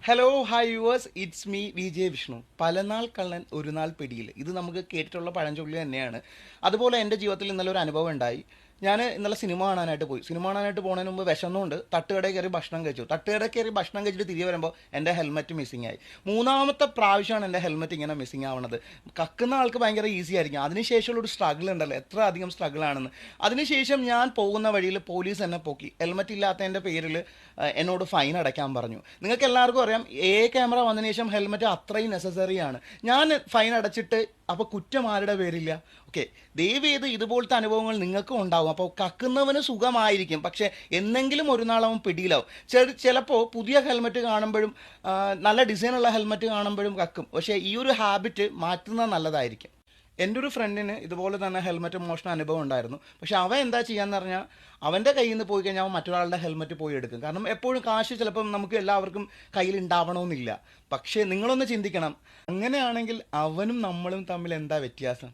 Hello hi viewers, it's me V J Vishnu. പലനാൾ കള്ളൻ ഒരു നാൾ പിടിയിൽ, ഇത് നമുക്ക് കേട്ടിട്ടുള്ള പഴഞ്ചൊല്ലി തന്നെയാണ്. അതുപോലെ എൻ്റെ ജീവിതത്തിൽ ഇന്നലെ ഒരു അനുഭവം ഉണ്ടായി. ഞാൻ ഇന്നലെ സിനിമ കാണാനായിട്ട് പോയി. സിനിമ കാണാനായിട്ട് പോകുന്നതിന് മുമ്പ് വിശന്നുകൊണ്ട് തട്ടുകടയിൽ കയറി ഭക്ഷണം കഴിച്ചു. തട്ടുകടയിൽ കയറി ഭക്ഷണം കഴിച്ചിട്ട് തിരികെ വരുമ്പോൾ എൻ്റെ ഹെൽമെറ്റ് മിസ്സിംഗ് ആയി. മൂന്നാമത്തെ പ്രാവശ്യമാണ് എൻ്റെ ഹെൽമെറ്റ് ഇങ്ങനെ മിസ്സിംഗ് ആവുന്നത്. കക്കുന്ന ആൾക്ക് ഭയങ്കര ഈസി ആയിരിക്കും, അതിനുശേഷമുള്ള ഒരു സ്ട്രഗിൾ ഉണ്ടല്ലോ, എത്ര അധികം സ്ട്രഗിൾ ആണെന്ന്. അതിനുശേഷം ഞാൻ പോകുന്ന വഴിയിൽ പോലീസ് എന്നെ പൊക്കി. ഹെൽമെറ്റ് ഇല്ലാത്തതിൻ്റെ പേരിൽ എന്നോട് ഫൈൻ അടയ്ക്കാൻ പറഞ്ഞു. നിങ്ങൾക്ക് എല്ലാവർക്കും അറിയാം, ക്യാമറ വന്നതിന് ശേഷം ഹെൽമെറ്റ് അത്രയും നെസസറി ആണ്. ഞാൻ ഫൈൻ അടച്ചിട്ട് അപ്പോൾ കുറ്റം ആരുടെ പേരില്ല? ഓക്കെ, ദയവ് ചെയ്ത് ഇതുപോലത്തെ അനുഭവങ്ങൾ നിങ്ങൾക്കും ഉണ്ടാവും. അപ്പോൾ കക്കുന്നവന് സുഖമായിരിക്കും, പക്ഷേ എന്നെങ്കിലും ഒരു നാൾ അവൻ പിടിയിലാവും. ചിലപ്പോൾ പുതിയ ഹെൽമെറ്റ് കാണുമ്പോഴും നല്ല ഡിസൈനുള്ള ഹെൽമെറ്റ് കാണുമ്പോഴും കക്കും. പക്ഷേ ഈ ഒരു ഹാബിറ്റ് മാറ്റുന്നത് നല്ലതായിരിക്കും. എൻ്റെ ഒരു ഫ്രണ്ടിന് ഇതുപോലെ തന്നെ ഹെൽമെറ്റ് മോഷണ അനുഭവം ഉണ്ടായിരുന്നു. പക്ഷെ അവൻ എന്താ ചെയ്യാന്ന് പറഞ്ഞാൽ, അവൻ്റെ കയ്യിൽ നിന്ന് പോയി കഴിഞ്ഞാൽ അവൻ മറ്റൊരാളുടെ ഹെൽമെറ്റ് പോയി എടുക്കും. കാരണം എപ്പോഴും കാശ് ചിലപ്പം നമുക്ക് എല്ലാവർക്കും കയ്യിൽ ഉണ്ടാവണമെന്നില്ല. പക്ഷേ നിങ്ങളൊന്ന് ചിന്തിക്കണം, അങ്ങനെയാണെങ്കിൽ അവനും നമ്മളും തമ്മിൽ എന്താ വ്യത്യാസം?